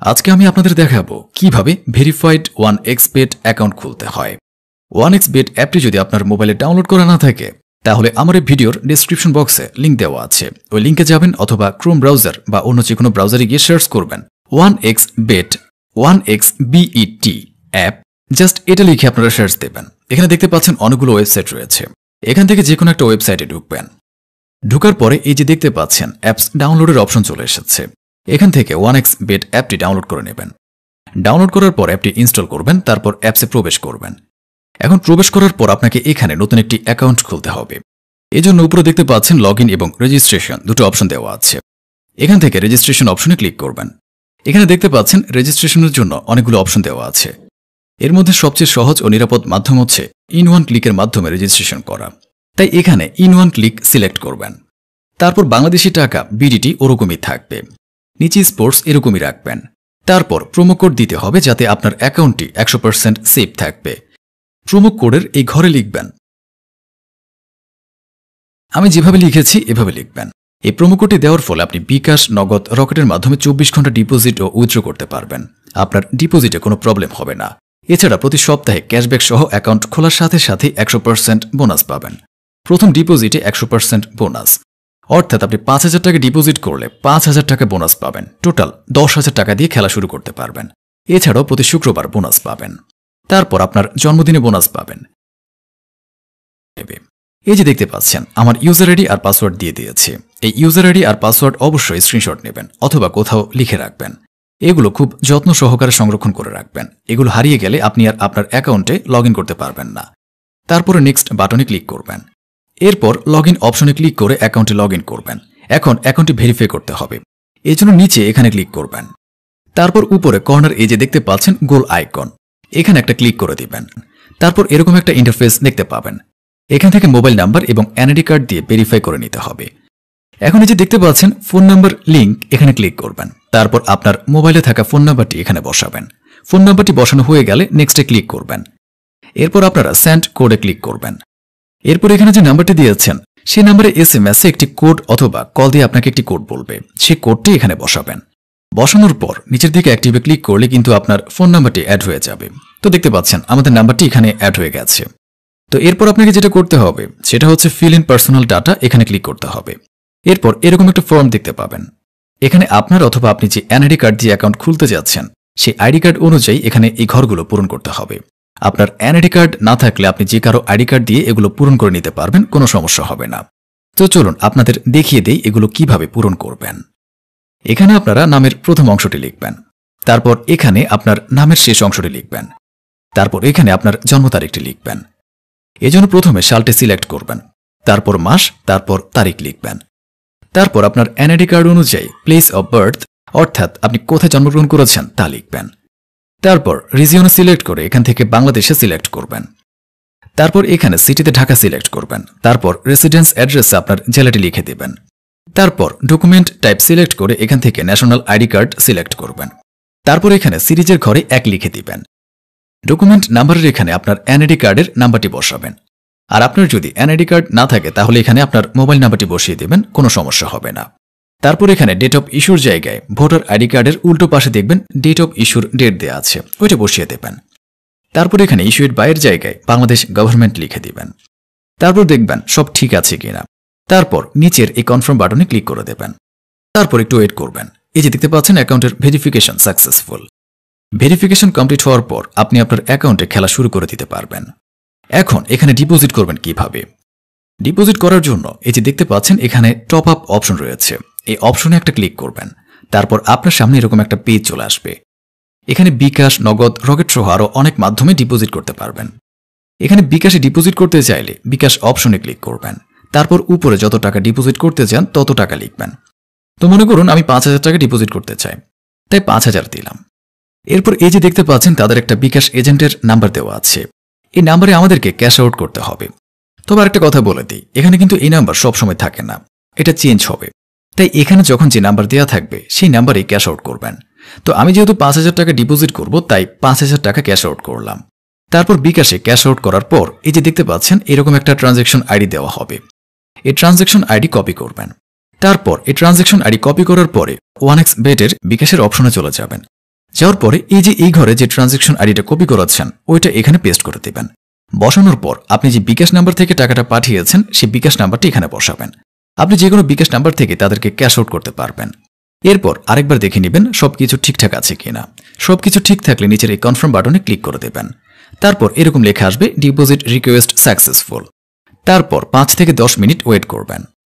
আজকে আমি আপনাদের দেখাবো কিভাবে ভেরিফাইড 1xBet অ্যাকাউন্ট খুলতে হয়। 1xBet অ্যাপটি যদি আপনার মোবাইলে ডাউনলোড করা না থাকে তাহলে আমার এই ভিডিওর ডেসক্রিপশন বক্সে লিংক দেওয়া আছে, ওই লিংকে যাবেন অথবা ক্রোম ব্রাউজার বা অন্য যে কোনো ব্রাউজারে গিয়ে সার্চ করবেন 1xBet 1xBet অ্যাপ, জাস্ট এটা লিখে আপনারা সার্চ দেবেন। এখানে দেখতে পাচ্ছেন অনেকগুলো ওয়েবসাইট রয়েছে, এখান থেকে যে কোনো একটা ওয়েবসাইটে ঢুকবেন। ঢুকার পরে এই যে দেখতে পাচ্ছেন অ্যাপস ডাউনলোডের অপশন চলে এসেছে, এখান থেকে 1xBet অ্যাপটি ডাউনলোড করে নেবেন। ডাউনলোড করার পর অ্যাপটি ইনস্টল করবেন, তারপর অ্যাপসে প্রবেশ করবেন। এখন প্রবেশ করার পর আপনাকে এখানে নতুন একটি অ্যাকাউন্ট খুলতে হবে। এজন্য উপরে দেখতে পাচ্ছেন লগইন এবং রেজিস্ট্রেশন দুটো অপশন দেওয়া আছে। এখান থেকে রেজিস্ট্রেশন অপশনে ক্লিক করবেন। এখানে দেখতে পাচ্ছেন রেজিস্ট্রেশনের জন্য অনেকগুলো অপশন দেওয়া আছে। এর মধ্যে সবচেয়ে সহজ ও নিরাপদ মাধ্যম হচ্ছে ইন ওয়ান ক্লিকের মাধ্যমে রেজিস্ট্রেশন করা, তাই এখানে ইন ওয়ান ক্লিক সিলেক্ট করবেন। তারপর বাংলাদেশি টাকা বিডিটি ওরকমই থাকবে, নিচে স্পোর্টস এরকমই রাখবেন। তারপর প্রোমো কোড দিতে হবে যাতে আপনার অ্যাকাউন্টটি 100% সেফ থাকবে। প্রোমো কোডের এই ঘরে লিখবেন, আমি যেভাবে লিখেছি এভাবে লিখবেন। এই প্রোমো কোডটি দেওয়ার ফলে আপনি বিকাশ, নগদ, রকেটের মাধ্যমে 24 ঘন্টা ডিপোজিট ও উইথড্র করতে পারবেন। আপনার ডিপোজিটে কোনো প্রবলেম হবে না। এছাড়া প্রতি সপ্তাহে ক্যাশব্যাক সহ অ্যাকাউন্ট খোলার সাথে সাথে 100% বোনাস পাবেন। প্রথম ডিপোজিটে 100% বোনাস, অর্থাৎ আপনি 5,000 টাকা ডিপোজিট করলে 5,000 টাকা বোনাস পাবেন। টোটাল 10,000 টাকা দিয়ে খেলা শুরু করতে পারবেন। এছাড়াও প্রতি শুক্রবার বোনাস পাবেন। তারপর আপনার জন্মদিনে বোনাস পাবেন। এই যে দেখতে পাচ্ছেন আমার ইউজার আইডি আর পাসওয়ার্ড দিয়ে দিয়েছি। এই ইউজার আইডি আর পাসওয়ার্ড অবশ্যই স্ক্রিনশট নেবেন অথবা কোথাও লিখে রাখবেন। এগুলো খুব যত্ন সহকারে সংরক্ষণ করে রাখবেন। এগুলো হারিয়ে গেলে আপনি আর আপনার অ্যাকাউন্টে লগইন করতে পারবেন না। তারপরে নেক্সট বাটনে ক্লিক করবেন। এরপর লগইন অপশনে ক্লিক করে অ্যাকাউন্টে লগইন করবেন। এখন অ্যাকাউন্টটি ভেরিফাই করতে হবে, এজন্য নিচে এখানে ক্লিক করবেন। তারপর উপরে কর্নার এই যে দেখতে পাচ্ছেন গোল আইকন, এখানে একটা ক্লিক করে দিবেন। তারপর এরকম একটা ইন্টারফেস দেখতে পাবেন। এখান থেকে মোবাইল নাম্বার এবং এনআইডি কার্ড দিয়ে ভেরিফাই করে নিতে হবে। এখন এই যে দেখতে পাচ্ছেন ফোন নাম্বার লিংক, এখানে ক্লিক করবেন। তারপর আপনার মোবাইলে থাকা ফোন নাম্বারটি এখানে বসাবেন। ফোন নাম্বারটি বসানো হয়ে গেলে নেক্সটে ক্লিক করবেন। এরপর আপনারা সেন্ড কোডে ক্লিক করবেন। এরপর এখানে যে নাম্বারটি দিয়েছেন সেই নাম্বারে এসএমএসে একটি কোড অথবা কল দিয়ে আপনাকে একটি কোড বলবে, সেই কোডটি এখানে বসাবেন। বসানোর পর নিচের দিকে অ্যাক্টিভে ক্লিক করলে কিন্তু আপনার ফোন নাম্বারটি অ্যাড হয়ে যাবে। তো দেখতে পাচ্ছেন আমাদের নাম্বারটি এখানে অ্যাড হয়ে গেছে। তো এরপর আপনাকে যেটা করতে হবে সেটা হচ্ছে ফিল ইন পার্সোনাল ডাটা, এখানে ক্লিক করতে হবে। এরপর এরকম একটা ফর্ম দেখতে পাবেন। এখানে আপনার অথবা আপনি যে এনআইডি কার্ড দিয়ে অ্যাকাউন্ট খুলতে যাচ্ছেন সেই আইডি কার্ড অনুযায়ী এখানে এই ঘরগুলো পূরণ করতে হবে। আপনার এনআইডি কার্ড না থাকলে আপনি যে কারো আইডি কার্ড দিয়ে এগুলো পূরণ করে নিতে পারবেন, কোনো সমস্যা হবে না। তো চলুন আপনাদের দেখিয়ে দেই এগুলো কিভাবে পূরণ করবেন। এখানে আপনারা নামের প্রথম অংশটি লিখবেন। তারপর এখানে আপনার নামের শেষ অংশটি লিখবেন। তারপর এখানে আপনার জন্ম তারিখটি লিখবেন। এজন্য প্রথমে সালটি সিলেক্ট করবেন, তারপর মাস, তারপর তারিখ লিখবেন। তারপর আপনার এনআইডি কার্ড অনুযায়ী প্লেস অফ বার্থ, অর্থাৎ আপনি কোথায় জন্মগ্রহণ করেছেন তা লিখবেন। তারপর রিজিয়নে সিলেক্ট করে এখান থেকে বাংলাদেশে সিলেক্ট করবেন। তারপর এখানে সিটিতে ঢাকা সিলেক্ট করবেন। তারপর রেসিডেন্স অ্যাড্রেসে আপনার জেলাটি লিখে দেবেন। তারপর ডকুমেন্ট টাইপ সিলেক্ট করে এখান থেকে ন্যাশনাল আইডি কার্ড সিলেক্ট করবেন। তারপর এখানে সিরিজের ঘরে 1 লিখে দিবেন। ডকুমেন্ট নাম্বারের এখানে আপনার এনআইডি কার্ডের নাম্বারটি বসাবেন। আর আপনার যদি এনআইডি কার্ড না থাকে তাহলে এখানে আপনার মোবাইল নাম্বারটি বসিয়ে দেবেন, কোনো সমস্যা হবে না। তারপর এখানে ডেট অফ ইস্যুর জায়গায় ভোটার আইডি কার্ডের উল্টো পাশে দেখবেন ডেট অফ ইস্যুর ডেট দেওয়া আছে, ওইটা বসিয়ে দেবেন। তারপর এখানে ইস্যুয়ের বাইরের জায়গায় বাংলাদেশ গভর্নমেন্ট লিখে দিবেন। তারপর দেখবেন সব ঠিক আছে কিনা। তারপর নিচের এই কনফার্ম বাটনে ক্লিক করে দেবেন। তারপর একটু ওয়েট করবেন। এই যে দেখতে পাচ্ছেন অ্যাকাউন্টের ভেরিফিকেশন সাকসেসফুল। ভেরিফিকেশন কমপ্লিট হওয়ার পর আপনি আপনার অ্যাকাউন্টে খেলা শুরু করে দিতে পারবেন। এখন এখানে ডিপোজিট করবেন কিভাবে। ডিপোজিট করার জন্য এই যে দেখতে পাচ্ছেন এখানে টপ আপ অপশন রয়েছে, এই অপশনে একটা ক্লিক করবেন। তারপর আপনার সামনে এরকম একটা পেজ চলে আসবে। এখানে বিকাশ, নগদ, রকেট সহ আরও অনেক মাধ্যমে ডিপোজিট করতে পারবেন। এখানে বিকাশে ডিপোজিট করতে চাইলে বিকাশ অপশনে ক্লিক করবেন। তারপর উপরে যত টাকা ডিপোজিট করতে চান তত টাকা লিখবেন। তো মনে করুন আমি 5,000 টাকা ডিপোজিট করতে চাই, তাই 5,000 দিলাম। এরপর এই যে দেখতে পাচ্ছেন তাদের একটা বিকাশ এজেন্টের নাম্বার দেওয়া আছে, এই নাম্বারে আমাদেরকে ক্যাশ আউট করতে হবে। তবে আরেকটা কথা বলে দিই, এখানে কিন্তু এই নাম্বার সবসময় থাকে না, এটা চেঞ্জ হবে। তাই এখানে যখন যে নাম্বার দেওয়া থাকবে সেই নাম্বারেই ক্যাশ আউট করবেন। তো আমি যেহেতু 5,000 টাকা ডিপোজিট করব তাই 5,000 টাকা ক্যাশ আউট করলাম। তারপর বিকাশে ক্যাশ আউট করার পর এই যে দেখতে পাচ্ছেন এরকম একটা ট্রানজ্যাকশন আইডি দেওয়া হবে, এই ট্রানজ্যাকশন আইডি কপি করবেন। তারপর এই ট্রানজ্যাকশন আইডি কপি করার পরে 1xBet এর বিকাশের অপশনে চলে যাবেন। যাওয়ার পরে এই ঘরে যে ট্রানজ্যাকশন আইডিটা কপি করাচ্ছেন ওইটা এখানে পেস্ট করে দেবেন। বসানোর পর আপনি যে বিকাশ নাম্বার থেকে টাকাটা পাঠিয়েছেন সেই বিকাশ নাম্বারটি এখানে বসাবেন। আপনি যে কোনো বিকাশ নাম্বার থেকে তাদেরকে ক্যাশ আউট করতে পারবেন। এরপর আরেকবার দেখে নেবেন সবকিছু ঠিকঠাক আছে কিনা। সবকিছু ঠিক থাকলে নিচের এই কনফার্ম বাটনে ক্লিক করে দেবেন। তারপর এরকম লেখা আসবে ডিপোজিট রিকোয়েস্ট সাকসেসফুল। তারপর 5 থেকে 10 মিনিট ওয়েট করবেন।